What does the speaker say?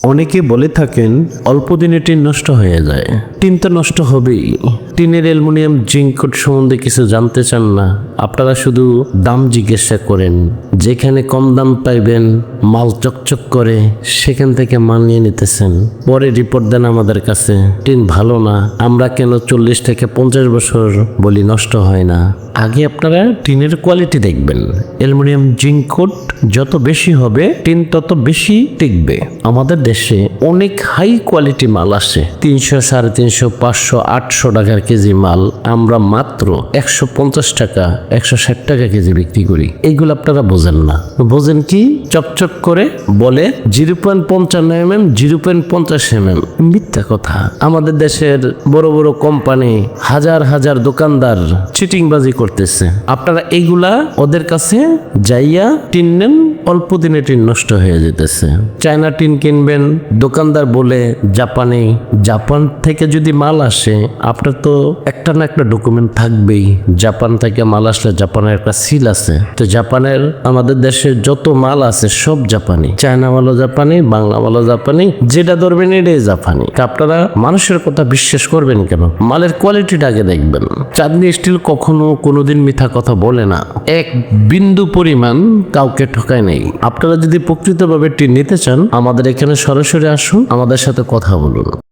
অনেকে বলে থাকেন অল্প দিনে টিন নষ্ট হয়ে যায়। টিন তো নষ্ট হবেই। টিনের অ্যালুমিনিয়াম জিঙ্ক কোড সম্বন্ধে কিছু জানতে চান না, আপনারা শুধু দাম জিজ্ঞাসা করেন। যেখানে কম দাম পাইবেন, মাল চকচক করে, সেখান থেকে মাল নিয়ে নিতেছেন। পরে রিপোর্ট দেন আমাদের কাছে টিন ভালো না। আমরা কেন 40 থেকে 50 বছর বলি নষ্ট হয় না। আগে আপনারা টিনের কোয়ালিটি দেখবেন। অ্যালুমিনিয়াম জিঙ্ক কোড যত বেশি হবে, টিন তত বেশি টিকবে। আমাদের দেশে অনেক হাই কোয়ালিটি মাল আসে, 300, 350, 500, 800 টাকার কেজি মাল আমরা মাত্র 150 টাকা, 160 টাকা কেজি বিক্রি করি। এইগুলো আপনারা বোঝেন না। বোঝেন কি? চকচক করে বলে 0.55 mm, 0.50 mm। মিথ্যা কথা। আমাদের দেশের বড় বড় কোম্পানি, হাজার হাজার দোকানদার চিটিংবাজি করতেছে। আপনারা এইগুলা ওদের কাছে যাইয়া টিন নেন, অল্প দিনে টিন নষ্ট হয়ে যেতেছে। চায়না টিন কিনবেন, দোকানদার বলে জাপানে। জাপান থেকে যদি মাল আসে, আপনার তো একটা না একটা ডকুমেন্ট থাকবেই। জাপান থেকে মাল আসলে জাপানের একটা সিল আছে। তো জাপানের, আমাদের দেশে যত মাল আছে সব জাপানি। চায়না মালও জাপানি, বাংলা মালও জাপানি, যেটা ধরবেন এটাই জাপানি। আপনারা মানুষের কথা বিশ্বাস করবেন কেন? মালের কোয়ালিটিটা আগে দেখবেন। চাঁদনি স্টিল কখনো কোনোদিন মিথ্যা কথা বলে না, এক বিন্দু পরিমাণ কাউকে ঠকায় নেই। আপনারা যদি প্রকৃতভাবে টিন নিতে চান, আমাদের এখানে সরাসরি আসুন, আমাদের সাথে কথা বলুন।